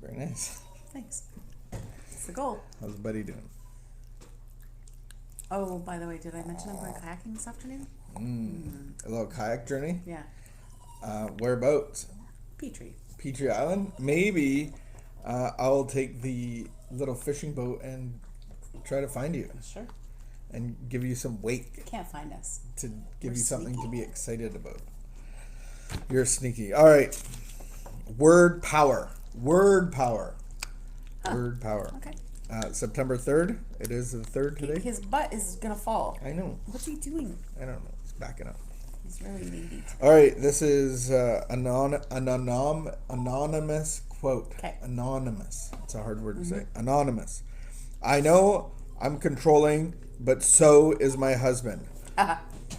Very nice. Thanks. It's the goal. How's Buddy doing? Oh, by the way, did I mention I'm going kayaking this afternoon? A little kayak journey? Yeah. Whereabouts? Petrie. Island? Maybe I'll take the little fishing boat and try to find you Sure. and give you some weight You can't find us. to give We're you something sneaky. to be excited about. You're sneaky. All right. Word power. Word power. Word power. Okay. September 3rd. It is the 3rd today. His butt is going to fall. I know. What's he doing? I don't know. It's backing up. He's really needy. All right. This is anonymous quote. Okay. Anonymous. It's a hard word to say. Anonymous. I know I'm controlling, but so is my husband.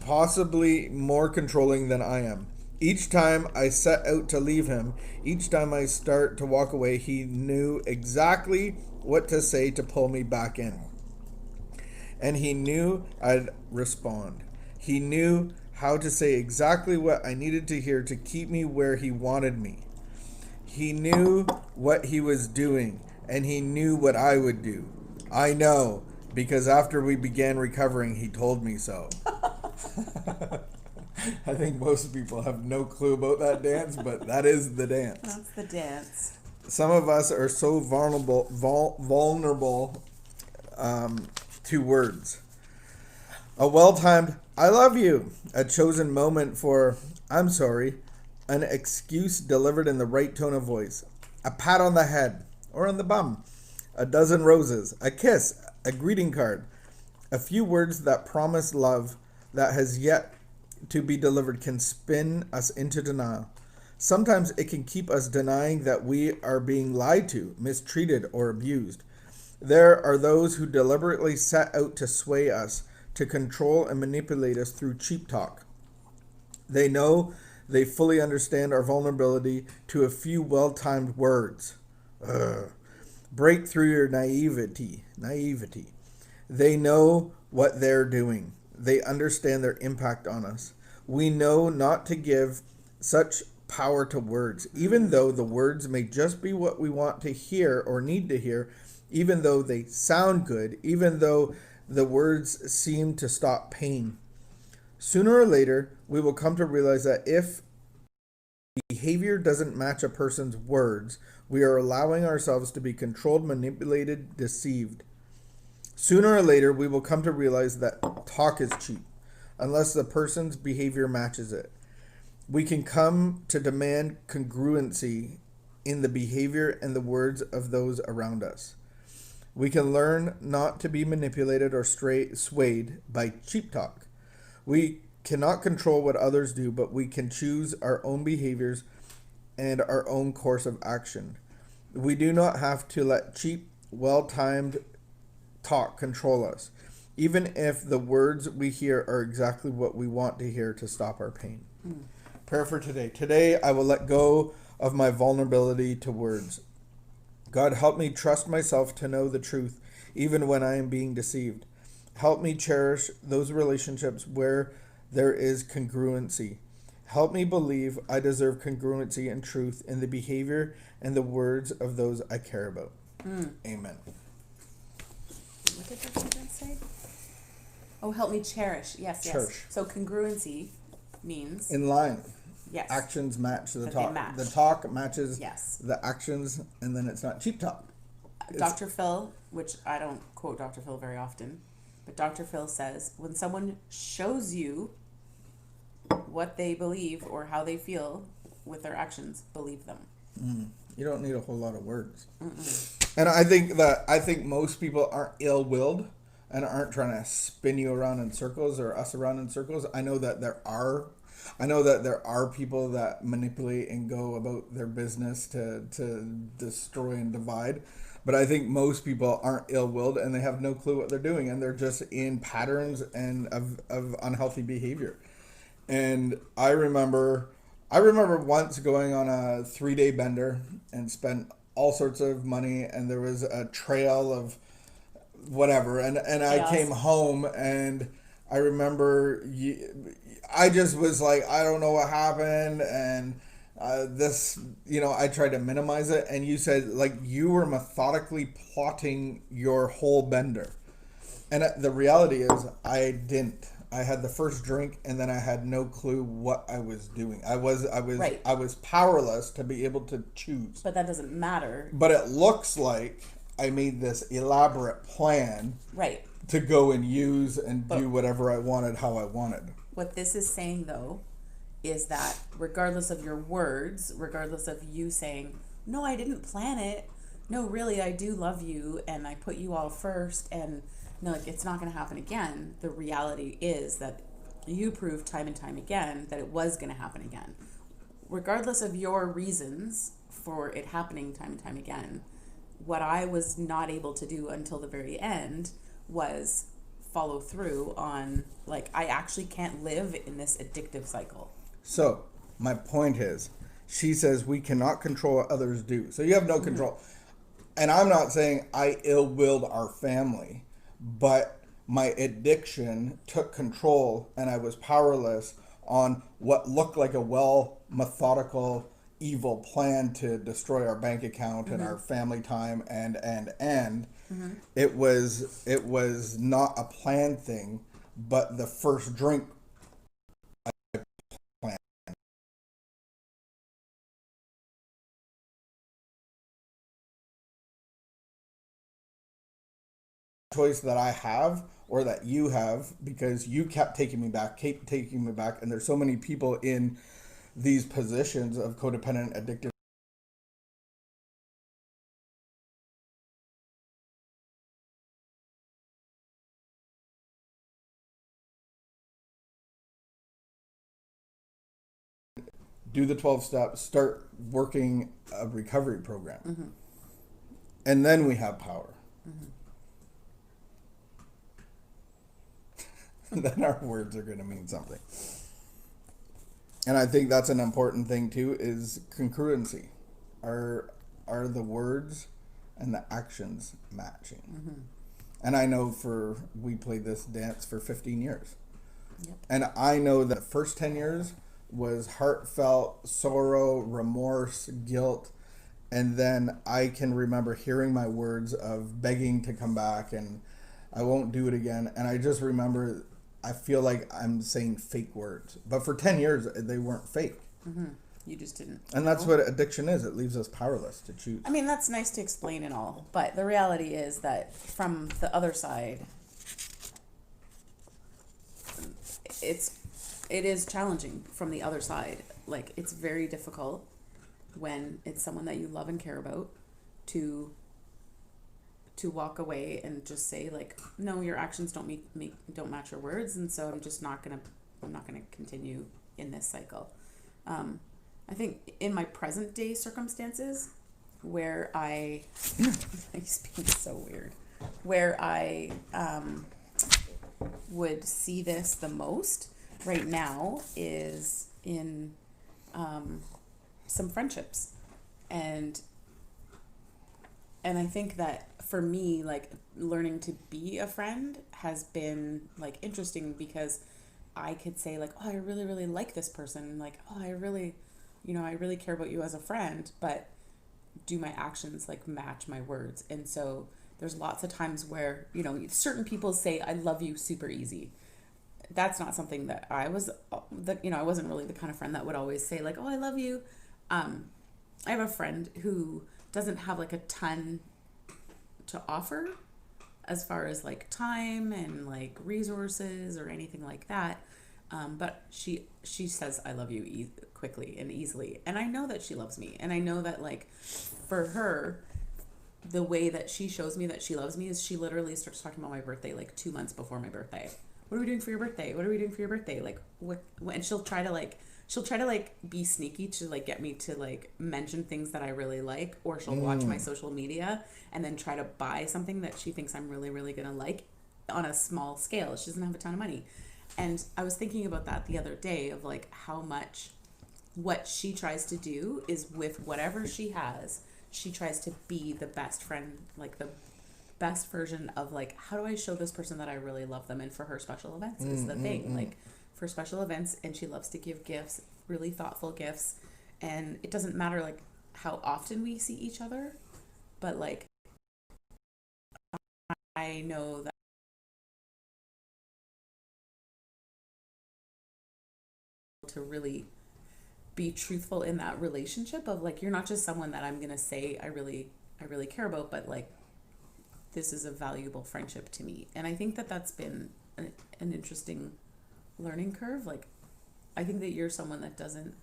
Possibly more controlling than I am. Each time I set out to leave him, each time I start to walk away, he knew exactly what to say to pull me back in. And he knew I'd respond. He knew how to say exactly what I needed to hear to keep me where he wanted me. He knew what he was doing, and he knew what I would do. I know, because after we began recovering, he told me so. I think most people have no clue about that dance, but that is the dance. That's the dance. Some of us are so vulnerable to words. A well-timed "I love you," a chosen moment for "I'm sorry," an excuse delivered in the right tone of voice, a pat on the head or on the bum, a dozen roses, a kiss, a greeting card, a few words that promise love that has yet to be delivered can spin us into denial. Sometimes it can keep us denying that we are being lied to, mistreated, or abused. There are those who deliberately set out to sway us, to control and manipulate us through cheap talk. They know they fully understand our vulnerability to a few well-timed words. Break through your naivety. They know what they're doing. They understand their impact on us. We know not to give such power to words, even though the words may just be what we want to hear or need to hear, even though they sound good, even though the words seem to stop pain. Sooner or later, we will come to realize that if behavior doesn't match a person's words, we are allowing ourselves to be controlled, manipulated, deceived. Sooner or later, we will come to realize that talk is cheap, unless the person's behavior matches it. We can come to demand congruency in the behavior and the words of those around us. We can learn not to be manipulated or swayed by cheap talk. We cannot control what others do, but we can choose our own behaviors and our own course of action. We do not have to let cheap, well-timed talk control us, even if the words we hear are exactly what we want to hear to stop our pain. Prayer for today. Today, I will let go of my vulnerability to words. God, help me trust myself to know the truth, even when I am being deceived. Help me cherish those relationships where there is congruency. Help me believe I deserve congruency and truth in the behavior and the words of those I care about. Amen. What did that sentence say? Oh, help me cherish. Yes. Cherish. So congruency means In line. yes. Actions match the That they talk. match. The talk matches Yes. the actions, and then it's not cheap talk. Dr. Phil, which I don't quote Dr. Phil very often, but Dr. Phil says when someone shows you what they believe or how they feel with their actions, believe them. You don't need a whole lot of words. And I think most people aren't ill-willed and aren't trying to spin you around in circles or us around in circles. I know that there are people that manipulate and go about their business to destroy and divide. But I think most people aren't ill-willed and they have no clue what they're doing, and they're just in patterns and of unhealthy behavior. And I remember once going on a 3-day bender and spent all sorts of money, and there was a trail of whatever, and I came home, and I remember I just was like, I don't know what happened, and this, I tried to minimize it, and you said like you were methodically plotting your whole bender. And the reality is, I didn't. I had the first drink, and then I had no clue what I was doing. Right. I was powerless to be able to choose. But that doesn't matter. But it looks like I made this elaborate plan Right. to go and use and But do whatever I wanted, how I wanted. what this is saying, though, is that regardless of your words, regardless of you saying, no, I didn't plan it. No, really, I do love you, and I put you all first, and no, like, it's not going to happen again. The reality is that you proved time and time again that it was going to happen again. Regardless of your reasons for it happening time and time again, what I was not able to do until the very end was follow through on, like, I actually can't live in this addictive cycle. So, my point is, she says we cannot control what others do. So you have no control. And I'm not saying I ill-willed our family, but my addiction took control, and I was powerless on what looked like a methodical, evil plan to destroy our bank account and our family time and it was not a planned thing, but the first drink plan choice that I have or that you have, because you kept taking me back, and there's so many people in these positions of codependent addictive do the 12 steps, start working a recovery program. And then we have power. Then our words are going to mean something. And I think that's an important thing too, is congruency. Are the words and the actions matching? And I know we played this dance for 15 years. Yep. And I know that the first 10 years was heartfelt sorrow, remorse, guilt. And then I can remember hearing my words of begging to come back and I won't do it again. And I just remember, I feel like I'm saying fake words. But for 10 years, they weren't fake. You just didn't. And that's what addiction is. It leaves us powerless to choose. I mean, that's nice to explain and all, but the reality is that from the other side, it is challenging from the other side. Like, it's very difficult when it's someone that you love and care about to walk away and just say, like, no, your actions don't don't match your words, and so I'm not gonna continue in this cycle. I think in my present day circumstances, where he's being so weird, where I would see this the most right now is in some friendships, and I think that for me, like, learning to be a friend has been, like, interesting, because I could say, like, oh, I really, really like this person, like, oh, I really care about you as a friend, but do my actions, like, match my words? And so there's lots of times where, certain people say I love you super easy. That's not something that I wasn't really the kind of friend that would always say, like, oh, I love you. I have a friend who doesn't have, like, a ton to offer as far as, like, time and, like, resources or anything like that. But she says I love you quickly and easily, and I know that she loves me, and I know that, like, for her, the way that she shows me that she loves me is she literally starts talking about my birthday, like, 2 months before my birthday. What are we doing for your birthday? What are we doing for your birthday? Like, what? And she'll try to be sneaky to, like, get me to, like, mention things that I really like, or she'll watch my social media and then try to buy something that she thinks I'm really, really gonna like on a small scale. She doesn't have a ton of money. And I was thinking about that the other day, of, like, how much what she tries to do is, with whatever she has, she tries to be the best friend, like, the best version of, like, how do I show this person that I really love them? And for her, special events is the thing. Like, for special events, and she loves to give gifts, really thoughtful gifts, And it doesn't matter like how often we see each other, but like I know that to really be truthful in that relationship of like you're not just someone that I'm going to say I really care about, but like this is a valuable friendship to me. And I think that that's been an interesting learning curve. Like I think that you're someone that doesn't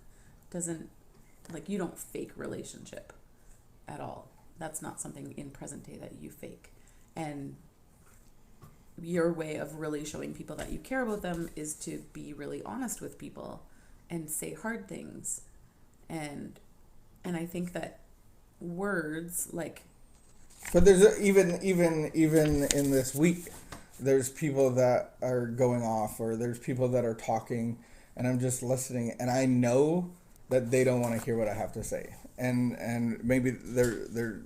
like you don't fake relationship at all. That's not something in present day that you fake. And your way of really showing people that you care about them is to be really honest with people and say hard things. And I think that words like But there's even in this week, there's people that are going off, or there's people that are talking, and I'm just listening, and I know that they don't want to hear what I have to say, and maybe they're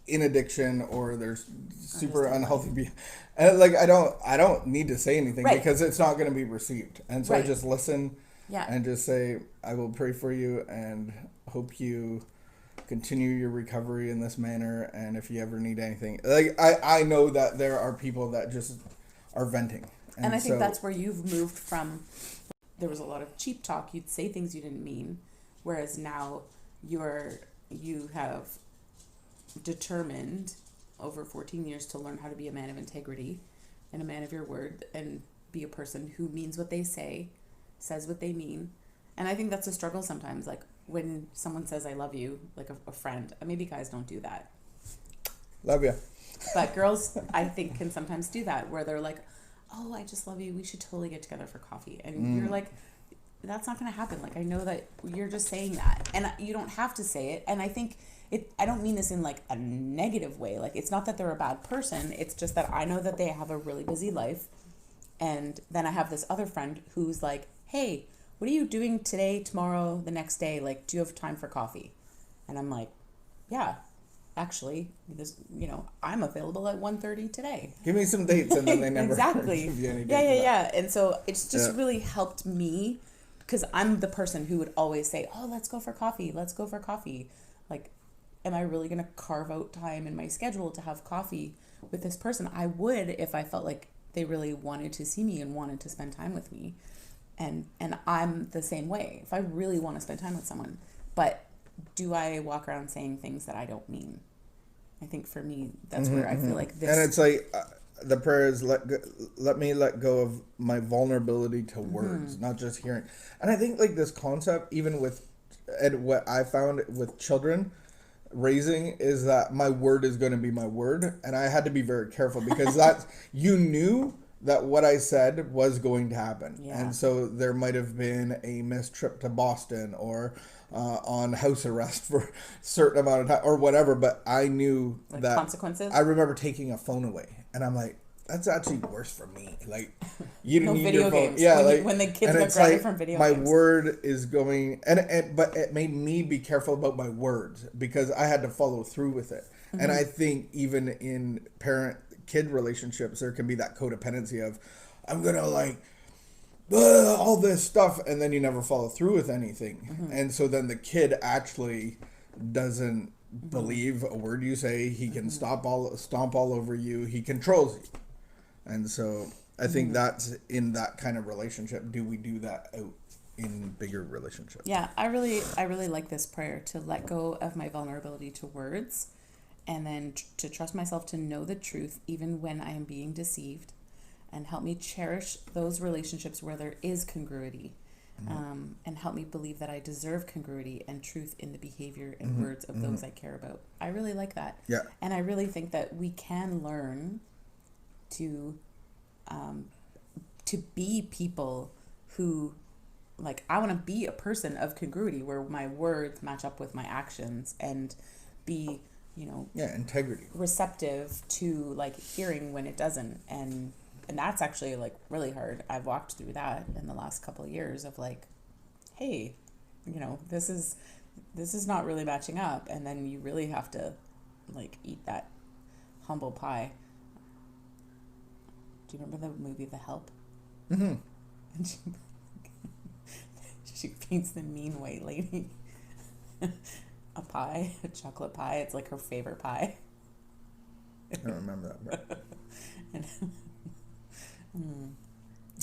in addiction, or they're super unhealthy. And like I don't need to say anything, right. because it's not going to be received, and so I Right. just listen, Yeah. and just say I will pray for you and hope you continue your recovery in this manner, and if you ever need anything, like I know that there are people that just are venting, and I think that's where you've moved from. There was a lot of cheap talk. You'd say things you didn't mean, whereas now you have determined over 14 years to learn how to be a man of integrity and a man of your word, and be a person who means what they say, says what they mean. And I think that's a struggle sometimes, like when someone says I love you, like a friend. Maybe guys don't do that, love you, but girls I think can sometimes do that, where they're like, oh, I just love you, we should totally get together for coffee. And you're like, that's not going to happen. Like I know that you're just saying that, and you don't have to say it. And I think I don't mean this in like a negative way. Like it's not that they're a bad person. It's just that I know that they have a really busy life. And then I have this other friend who's like, hey, what are you doing today, tomorrow, the next day? Like, do you have time for coffee? And I'm like, yeah, actually, I'm available at 1:30 today. give me some dates, and then they never exactly. give you any dates. Yeah. And so it's just really helped me, because I'm the person who would always say, oh, let's go for coffee. Like, am I really going to carve out time in my schedule to have coffee with this person? I would if I felt like they really wanted to see me and wanted to spend time with me. And I'm the same way. If I really want to spend time with someone, but do I walk around saying things that I don't mean? I think for me, that's where I feel like this. And it's like the prayer is let me let go of my vulnerability to words, not just hearing. And I think like this concept, even with, and what I found with children raising, is that my word is going to be my word, and I had to be very careful, because that's you knew that what I said was going to happen. Yeah. And so there might have been a missed trip to Boston, or on house arrest for a certain amount of time, or whatever, but I knew like that consequences. I remember taking a phone away, and I'm like, that's actually worse for me. Like, you didn't No need video your phone. games. Yeah, When the kids and got it's grounded like from video my games. word is going, but it made me be careful about my words, because I had to follow through with it. And I think even in parent-kid relationships, there can be that codependency of, I'm gonna like all this stuff, and then you never follow through with anything, and so then the kid actually doesn't believe a word you say. He can stomp all over you. He controls you, and so I think that's in that kind of relationship. Do we do that out in bigger relationships? Yeah, I really like this prayer, to let go of my vulnerability to words, and then to trust myself to know the truth even when I am being deceived, and help me cherish those relationships where there is congruity, and help me believe that I deserve congruity and truth in the behavior and words of those I care about. I really like that. Yeah. And I really think that we can learn to be people who, like, I want to be a person of congruity, where my words match up with my actions, and be, integrity, receptive to like hearing when it doesn't. And that's actually like really hard. I've walked through that in the last couple of years of like, hey, this is not really matching up. And then you really have to like eat that humble pie. Do you remember the movie The Help? Mm-hmm. And She feeds the mean white lady a pie, a chocolate pie. It's like her favorite pie. I don't remember that part. And,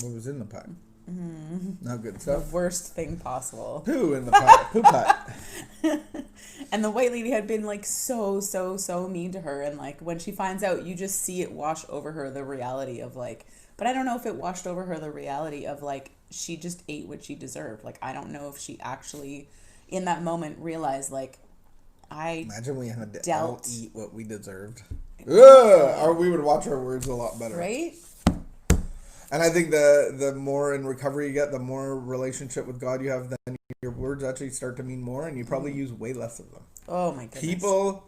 What was in the pie? Not good the stuff. worst thing possible. Poo in the pie. Poo pot. And the white lady had been like so mean to her, and like when she finds out, you just see it wash over her the reality of like, but I don't know if it washed over her the reality of like she just ate what she deserved. Like I don't know if she actually in that moment realized like Imagine we had to all dealt eat what we deserved. Ugh, or we would watch our words a lot better. right? And I think the more in recovery you get, the more relationship with God you have, then your words actually start to mean more, and you probably use way less of them. Oh my goodness. People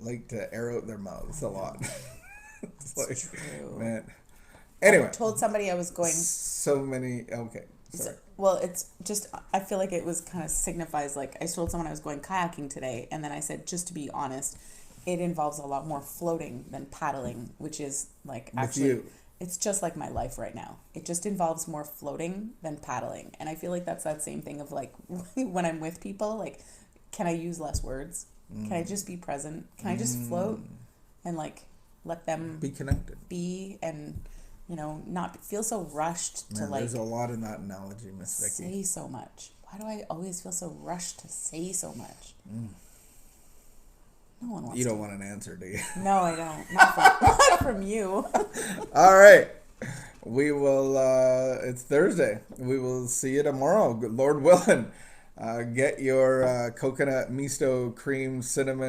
like to air out their mouths a lot. It's like, true. man. Anyway. I told somebody I was going. So many. Okay. Sorry. Well, it's just, I feel like it was kind of signifies, like, I told someone I was going kayaking today, and then I said, just to be honest, it involves a lot more floating than paddling, which is, like, actually, it's just like my life right now. It just involves more floating than paddling. And I feel like that's that same thing of, like, when I'm with people, like, can I use less words? Can I just be present? Can I just float and, like, let them be connected? Be and... you know, not feel so rushed to like. There's a lot in that analogy, Miss Vicky. Say so much. Why do I always feel so rushed to say so much? No one wants. You don't want an answer, do you? No, I don't. Not from you. All right. We will. It's Thursday. We will see you tomorrow, Lord willing. Get your coconut miso cream cinnamon